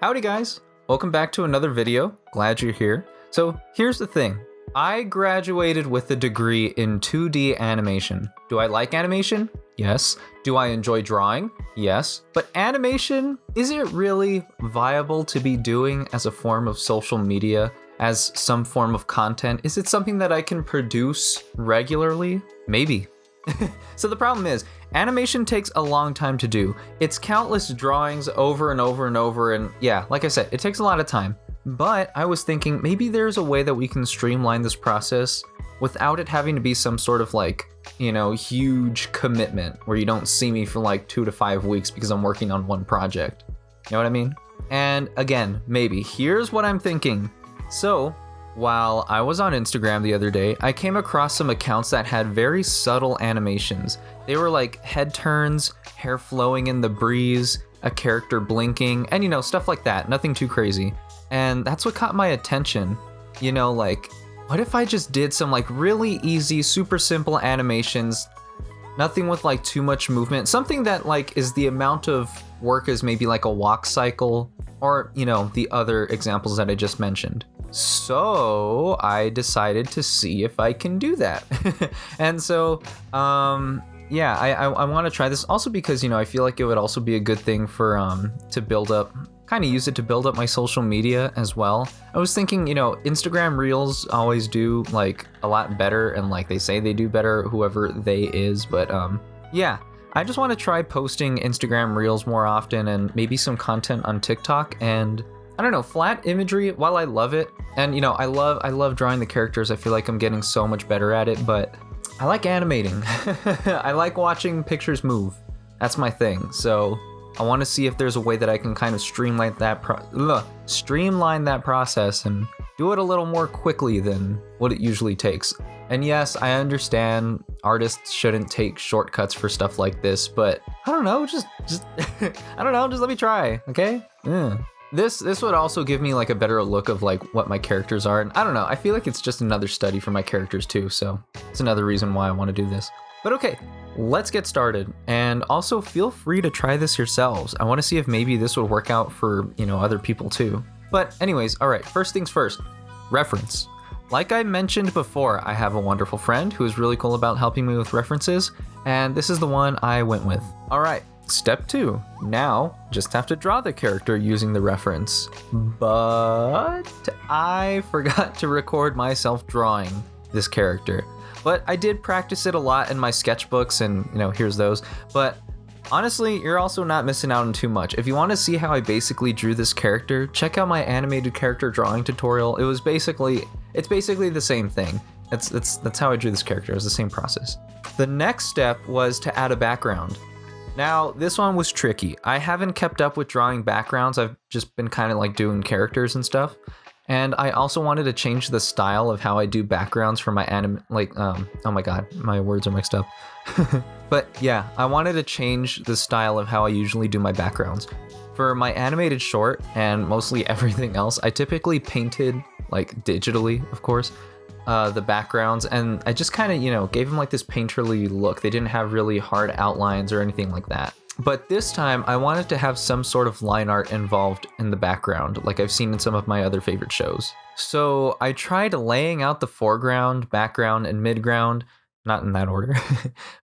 Howdy guys, welcome back to another video. Glad you're here. So here's the thing. I graduated with a degree in 2D animation. Do I like animation? Yes. Do I enjoy drawing? Yes. But animation, is it really viable to be doing as a form of social media, as some form of content? Is it something that I can produce regularly? Maybe. So the problem is, animation takes a long time to do. It's countless drawings over and over and over, and yeah, like I said, it takes a lot of time. But I was thinking maybe there's a way that we can streamline this process without it having to be some sort of huge commitment where you don't see me for like 2 to 5 weeks because I'm working on one project. You know what I mean? And again, maybe. Here's what I'm thinking. So, while I was on Instagram the other day, I came across some accounts that had very subtle animations. They were like head turns, hair flowing in the breeze, a character blinking, and stuff like that. Nothing too crazy. And that's what caught my attention. What if I just did some really easy, super simple animations, nothing with too much movement, something that is the amount of work as maybe a walk cycle, or the other examples that I just mentioned. So I decided to see if I can do that. And so yeah, I want to try this also because I feel like it would also be a good thing for to build up, use it to build up my social media as well. I was thinking, Instagram Reels always do a lot better, and they say they do better, whoever they is, but yeah, I just want to try posting Instagram Reels more often and maybe some content on TikTok. And I don't know, flat imagery, while I love it, and I love drawing the characters, I feel like I'm getting so much better at it, but I like animating. I like watching pictures move. That's my thing. So I want to see if there's a way that I can kind of streamline that process and do it a little more quickly than what it usually takes. And yes, I understand artists shouldn't take shortcuts for stuff like this, but I don't know, just I don't know, just let me try, okay? Yeah. This would also give me a better look of what my characters are, and I don't know, I feel like it's just another study for my characters too, so it's another reason why I want to do this. But okay, let's get started, and also feel free to try this yourselves. I want to see if maybe this would work out for, other people too. But anyways, all right, first things first, reference. Like I mentioned before, I have a wonderful friend who is really cool about helping me with references, and this is the one I went with. All right. Step 2. Now, just have to draw the character using the reference. But I forgot to record myself drawing this character. But I did practice it a lot in my sketchbooks, and here's those. But honestly, you're also not missing out on too much. If you want to see how I basically drew this character, check out my animated character drawing tutorial. It's basically the same thing. That's how I drew this character. It was the same process. The next step was to add a background. Now, this one was tricky. I haven't kept up with drawing backgrounds. I've just been doing characters and stuff. And I also wanted to change the style of how I do backgrounds for my oh my god, my words are mixed up. But yeah, I wanted to change the style of how I usually do my backgrounds. For my animated short and mostly everything else, I typically painted digitally, of course, the backgrounds, and I just gave them this painterly look. They didn't have really hard outlines or anything like that. But this time I wanted to have some sort of line art involved in the background, like I've seen in some of my other favorite shows. So I tried laying out the foreground, background, and midground, not in that order.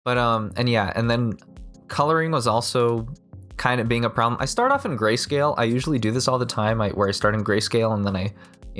But and then coloring was also being a problem. I start off in grayscale. I usually do this all the time, where I start in grayscale and then I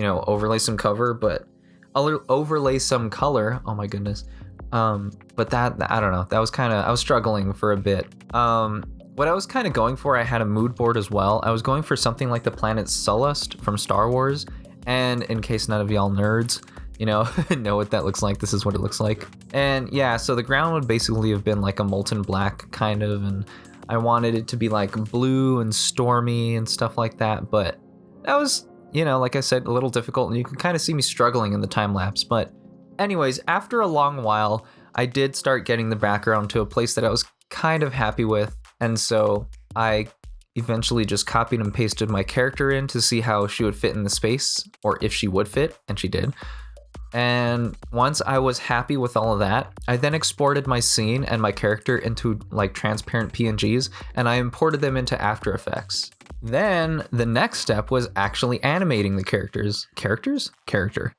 overlay some cover, but I'll overlay some color. Oh my goodness. But that, I don't know, that was I was struggling for a bit. What I was going for, I had a mood board as well. I was going for something like the planet Sullust from Star Wars. And in case none of y'all nerds, know what that looks like, this is what it looks like. And yeah, so the ground would basically have been a molten black and I wanted it to be blue and stormy and stuff like that. But that was, like I said, a little difficult, and you can see me struggling in the time lapse. But anyways, after a long while, I did start getting the background to a place that I was happy with. And so I eventually just copied and pasted my character in to see how she would fit in the space, or if she would fit, and she did. And once I was happy with all of that, I then exported my scene and my character into like transparent PNGs, and I imported them into After Effects. Then the next step was actually animating the characters. Character.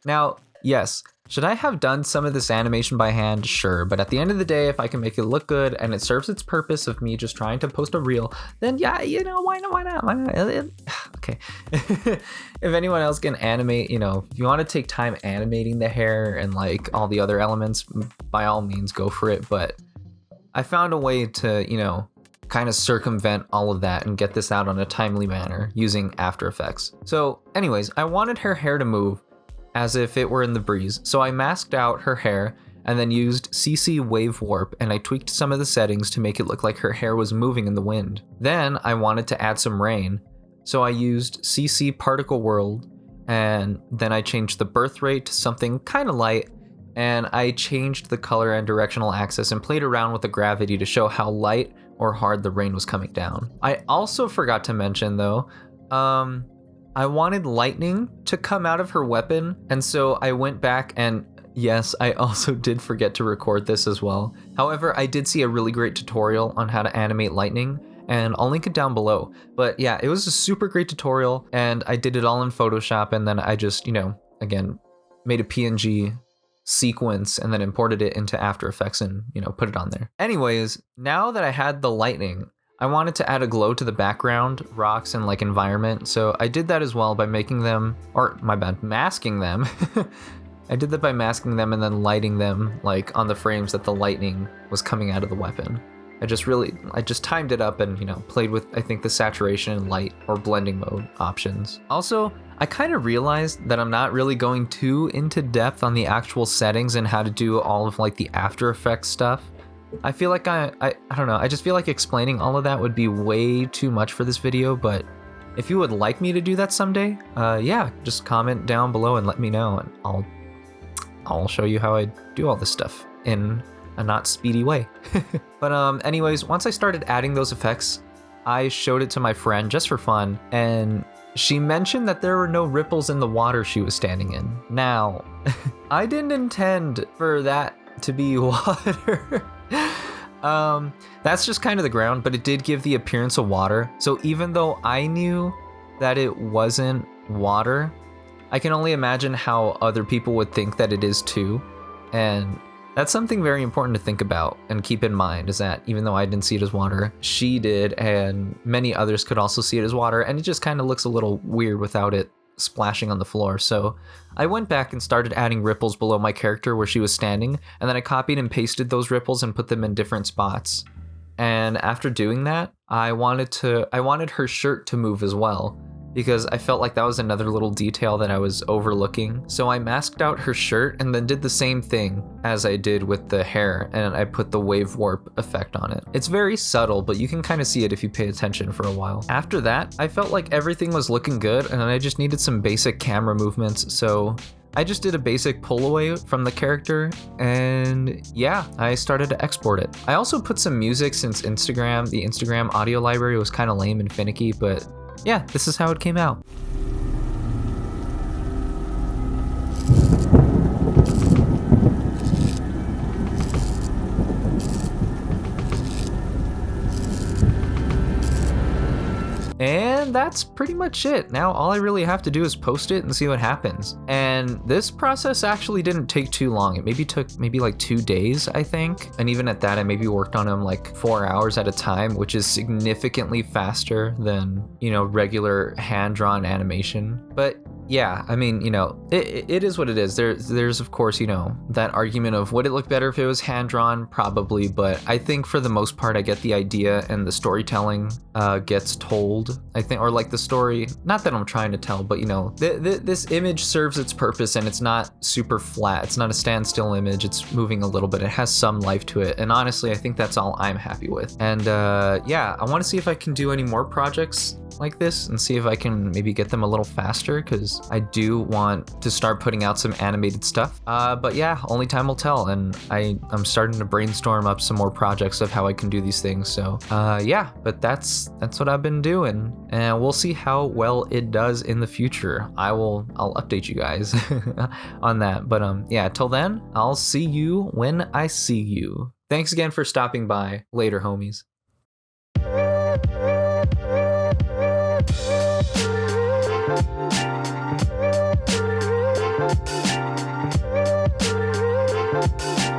Now, yes, should I have done some of this animation by hand? Sure, but at the end of the day, if I can make it look good and it serves its purpose of me just trying to post a reel, then yeah, you know, why not? Okay. If anyone else can animate, you know, if you want to take time animating the hair and like all the other elements, by all means, go for it. But I found a way to, you know, kind of circumvent all of that and get this out on a timely manner using After Effects. So anyways, I wanted her hair to move as if it were in the breeze. So I masked out her hair and then used CC Wave Warp, and I tweaked some of the settings to make it look like her hair was moving in the wind. Then I wanted to add some rain, so I used CC Particle World, and then I changed the birth rate to something kind of light, and I changed the color and directional axis and played around with the gravity to show how light or hard the rain was coming down. I also forgot to mention though, I wanted lightning to come out of her weapon, and so I went back and yes, I also did forget to record this as well. However, I did see a really great tutorial on how to animate lightning, and I'll link it down below. But yeah, it was a super great tutorial, and I did it all in Photoshop, and then I just, you know, again, made a PNG sequence and then imported it into After Effects and, you know, put it on there. Anyways, now that I had the lightning, I wanted to add a glow to the background, rocks, and like environment. So I did that as well by masking them. I did that by masking them and then lighting them like on the frames that the lightning was coming out of the weapon. I just timed it up and, you know, played with, I think, the saturation and light or blending mode options. Also, I kind of realized that I'm not really going too into depth on the actual settings and how to do all of like the After Effects stuff. I feel like I don't know, I just feel like explaining all of that would be way too much for this video, but if you would like me to do that someday, yeah, just comment down below and let me know, and I'll show you how I do all this stuff in a not speedy way. But anyways, once I started adding those effects, I showed it to my friend just for fun, and she mentioned that there were no ripples in the water she was standing in. Now, I didn't intend for that to be water. That's just kind of the ground, but it did give the appearance of water. So even though I knew that it wasn't water, I can only imagine how other people would think that it is too. And that's something very important to think about and keep in mind, is that even though I didn't see it as water, she did, and many others could also see it as water, and it just kind of looks a little weird without it splashing on the floor. So I went back and started adding ripples below my character where she was standing, and then I copied and pasted those ripples and put them in different spots. And after doing that, I wanted her shirt to move as well, because I felt like that was another little detail that I was overlooking. So I masked out her shirt and then did the same thing as I did with the hair, and I put the wave warp effect on it. It's very subtle, but you can kind of see it if you pay attention for a while. After that, I felt like everything was looking good, and I just needed some basic camera movements, so I just did a basic pull away from the character, and yeah, I started to export it. I also put some music since the Instagram audio library was kind of lame and finicky, but yeah, this is how it came out. And that's pretty much it. Now all I really have to do is post it and see what happens. And this process actually didn't take too long. It took like 2 days, I think. And even at that, I maybe worked on them like 4 hours at a time, which is significantly faster than, you know, regular hand-drawn animation. But yeah, I mean, you know, it is what it is. There's of course, you know, that argument of would it look better if it was hand-drawn? Probably, but I think for the most part, I get the idea, and the storytelling gets told, I think, or like the story, not that I'm trying to tell, but you know, this image serves its purpose, and it's not super flat. It's not a standstill image. It's moving a little bit. It has some life to it. And honestly, I think that's all I'm happy with. And yeah, I want to see if I can do any more projects like this and see if I can maybe get them a little faster, because I do want to start putting out some animated stuff. But yeah, only time will tell. And I'm starting to brainstorm up some more projects of how I can do these things. So yeah, but that's what I've been doing, and we'll see how well it does in the future. I'll update you guys on that. But yeah, till then, I'll see you when I see you. Thanks again for stopping by. Later, homies.